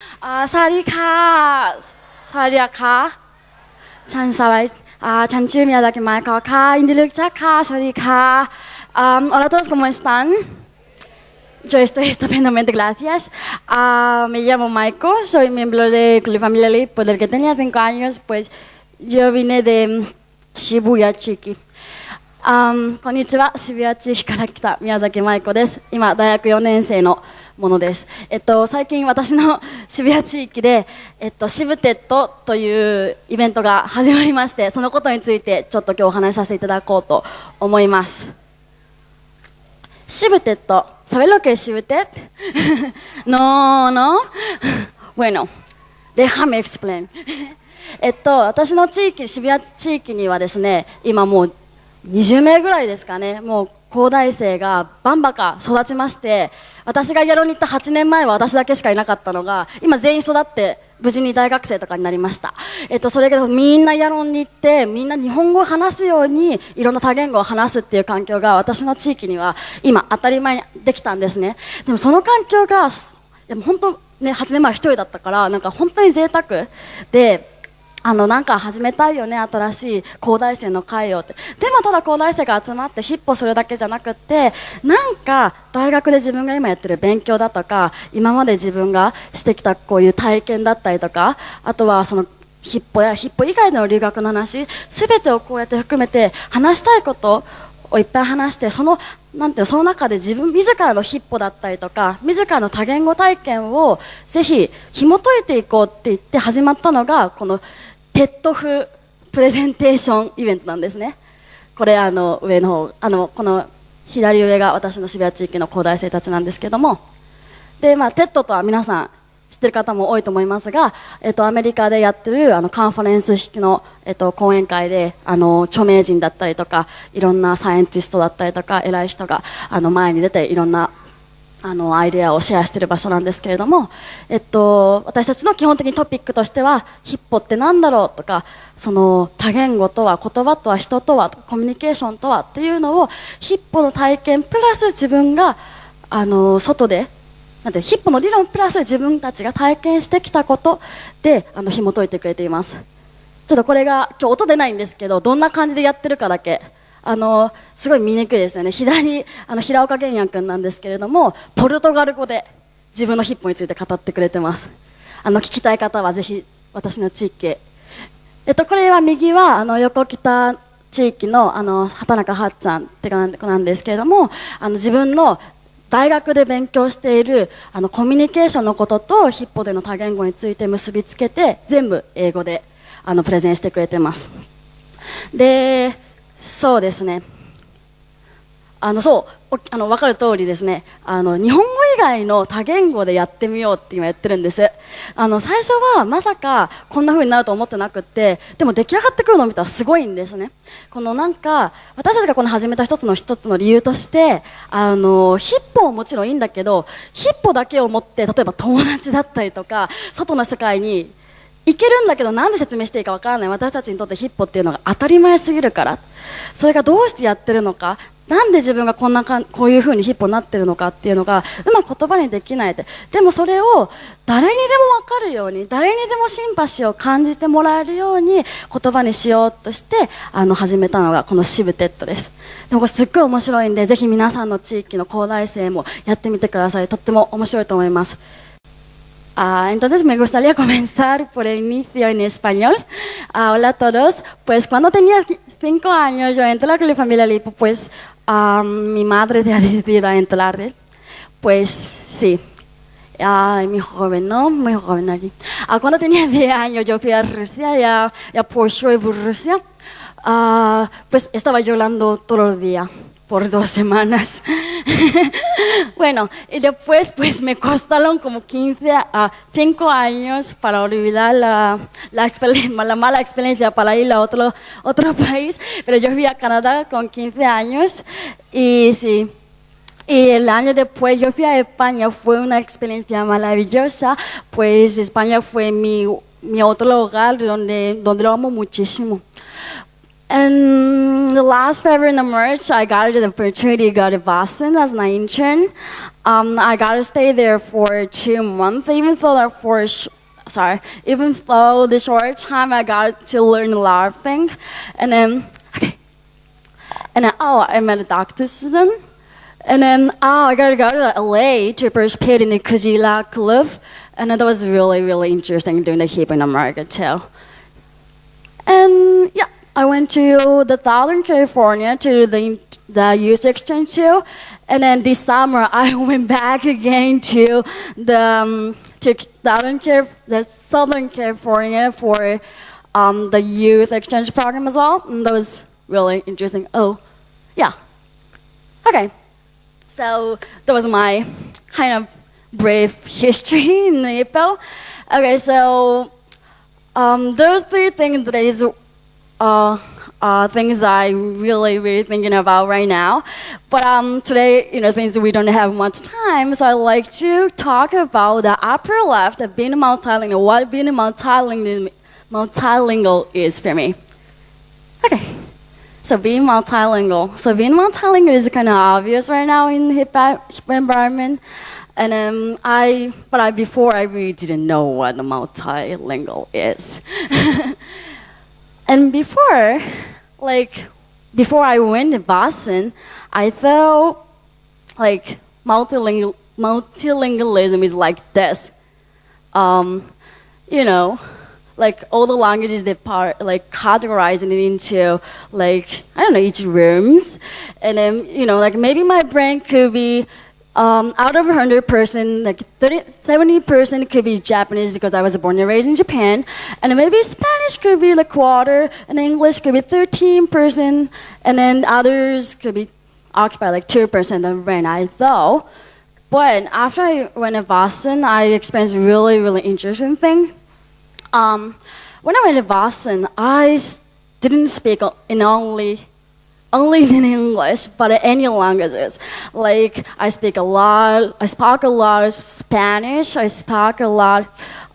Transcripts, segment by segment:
สวัสดีค่ะสวัสดีค่ะฉันสวัสดีฉันชื่อมิยาซากิไมโคะค่ะยินดีรู้จักค่ะสวัสดีค่ะhola a todos, ¿cómo están? Yo estoy estupendamente, gracias. Me llamo Maiko, soy miembro de Club Familia Lee, pues del que tenía 5 años, pues yo vine de Shibuya Chiki. こんにちは、渋谷地域から来た宮崎舞子です。今、大学4年生のものです。最近私の渋谷地域で、シブテットというイベントが始まりまして、そのことについてちょっと今日お話しさせていただこうと思います。シブテット、¿sabes lo que es シブテット？ No, no. Bueno, déjame explain. 私の地域、渋谷地域にはですね、今もう20名ぐらいですかね、もう高大生がバンバカ育ちまして、私がヤロに行った8年前は私だけしかいなかったのが、今全員育って無事に大学生とかになりました。それけどみんなヤロに行って、みんな日本語を話すようにいろんな多言語を話すっていう環境が私の地域には今当たり前にできたんですね。でもその環境が本当ね、8年前は一人だったから、なんか本当に贅沢で、なんか始めたいよね、新しい高大生の会をって。でもただ高大生が集まってヒッポするだけじゃなくって、なんか大学で自分が今やってる勉強だとか、今まで自分がしてきたこういう体験だったりとか、あとはそのヒッポやヒッポ以外の留学の話、すべてをこうやって含めて話したいことをいっぱい話して、その中で自らのヒッポだったりとか、自らの多言語体験をぜひ紐解いていこうって言って始まったのが、このテッド風プレゼンテーションイベントなんですね。これ上の方、この左上が私の渋谷地域の高大生たちなんですけども、で、テッドとは皆さん知ってる方も多いと思いますが、アメリカでやってるカンファレンス式の、講演会で著名人だったりとか、いろんなサイエンティストだったりとか偉い人が前に出ていろんなアイデアをシェアしている場所なんですけれども、私たちの基本的にトピックとしては、ヒッポって何だろうとか、その多言語とは、言葉とは、人とは、コミュニケーションとはっていうのを、ヒッポの体験プラス自分が外でヒッポの理論プラス自分たちが体験してきたことで紐解いてくれています。ちょっとこれが今日音出ないんですけど、どんな感じでやってるかだけすごい見にくいですよね。左平岡玄也君なんですけれども、ポルトガル語で自分のヒッポについて語ってくれてます。聞きたい方はぜひ私の地域へ。これは右は横北地域の畑中はっちゃんって子なんですけれども、自分の大学で勉強しているコミュニケーションのこととヒッポでの多言語について結びつけて、全部英語でプレゼンしてくれてます。で、そうですね、分かる通りですね、日本語以外の多言語でやってみようって今やってるんです。最初はまさかこんな風になると思ってなくって、でも出来上がってくるのを見たらすごいんですね。私たちが始めた一つの理由として、ヒッポももちろんいいんだけど、ヒッポだけを持って例えば友達だったりとか外の世界にいけるんだけど、なんで説明していいかわからない私たちにとってヒッポっていうのが当たり前すぎるから、それがどうしてやってるのか、なんで自分がこういう風にヒッポになってるのかっていうのがうまく言葉にできないで、でもそれを誰にでも分かるように、誰にでもシンパシーを感じてもらえるように言葉にしようとして始めたのがこのシブテッドです。でもこれすっごい面白いんで、ぜひ皆さんの地域の高大生もやってみてください。とっても面白いと思います。Entonces me gustaría comenzar por el inicio en español. Hola a todos. Pues cuando tenía 5 años yo entré a la familia Lipo, pues mi madre decidió entrar. Pues sí. Muy joven, ¿no? Muy joven aquí. Cuando tenía 10 años yo fui a Rusia, ya por Rusia. Pues estaba llorando todos los días por 2 semanas. Bueno, y después pues me costaron como 5 años para olvidar la mala experiencia para ir a otro país, pero yo fui a Canadá con 15 años y sí. Y el año después yo fui a España, fue una experiencia maravillosa, pues España fue mi otro hogar donde lo amo muchísimo. And the last February in March, I got the opportunity to go to Boston as an intern. I got to stay there for 2 months, even though the short time I got to learn a lot of things. And then, I met a doctor student. And then, I got to go to LA to participate in the Kujila Club. And that was really, really interesting doing the hip in America too. And yeah, I went to the Southern California to the youth exchange too. And then this summer, I went back again to Southern California for the youth exchange program as well. And that was really interesting. Oh, yeah. Okay. So that was my kind of brief history in Nepal. Okay, so those 3 things that is things I really thinking about right now. But today, things we don't have much time, so I'd like to talk about the upper left, the being multilingual, what being multilingual is for me. Okay. So being multilingual. So being multilingual is kind of obvious right now in the hip environment. And before I really didn't know what a multilingual is. And before I went to Boston, I thought multilingualism is like this. All the languages they categorizing it into each rooms, and then maybe my brain could be out of 100%, 70% could be Japanese because I was born and raised in Japan, and maybe Spanish could be like quarter, and English could be 13%, and then others could be occupied like 2% of the brain. I thought, but after I went to Boston, I experienced a really interesting thing. When I went to Boston, I didn't speak only in English, but any languages. I spoke a lot of Spanish. I spoke a lot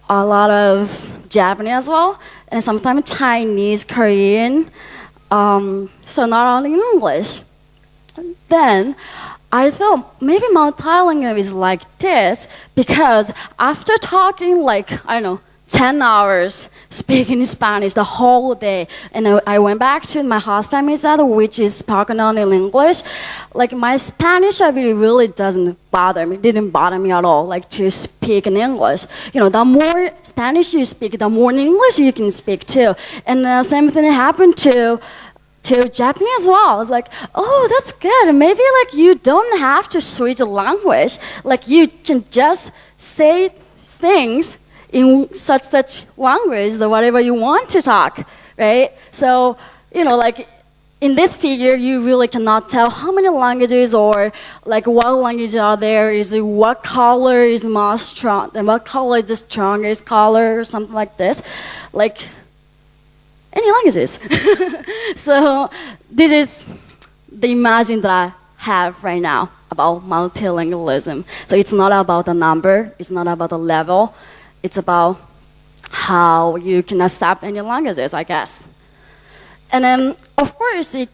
of Japanese as well, and sometimes Chinese, Korean. So not only English. Then I thought maybe multilingual is like this because after talking 10 hours speaking Spanish the whole day. And I went back to my host family side, which is spoken only in English. My Spanish ability really didn't bother me at all, to speak in English. The more Spanish you speak, the more English you can speak too. And the same thing happened to Japanese as well. It's oh, that's good. Maybe you don't have to switch the language. You can just say things in such language, whatever you want to talk, right? So, in this figure, you really cannot tell how many languages or what languages are there, what color is more strong, and what color is the strongest color, or something like this. Any languages. So, this is the imagine that I have right now about multilingualism. So, it's not about the number, it's not about the level. It's about how you can accept any languages, I guess. And then, of course, it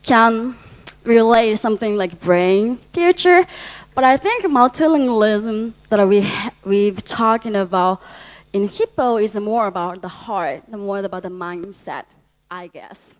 can relate something like brain future, but I think multilingualism that we've talking about in Hippo is more about the heart, more about the mindset, I guess.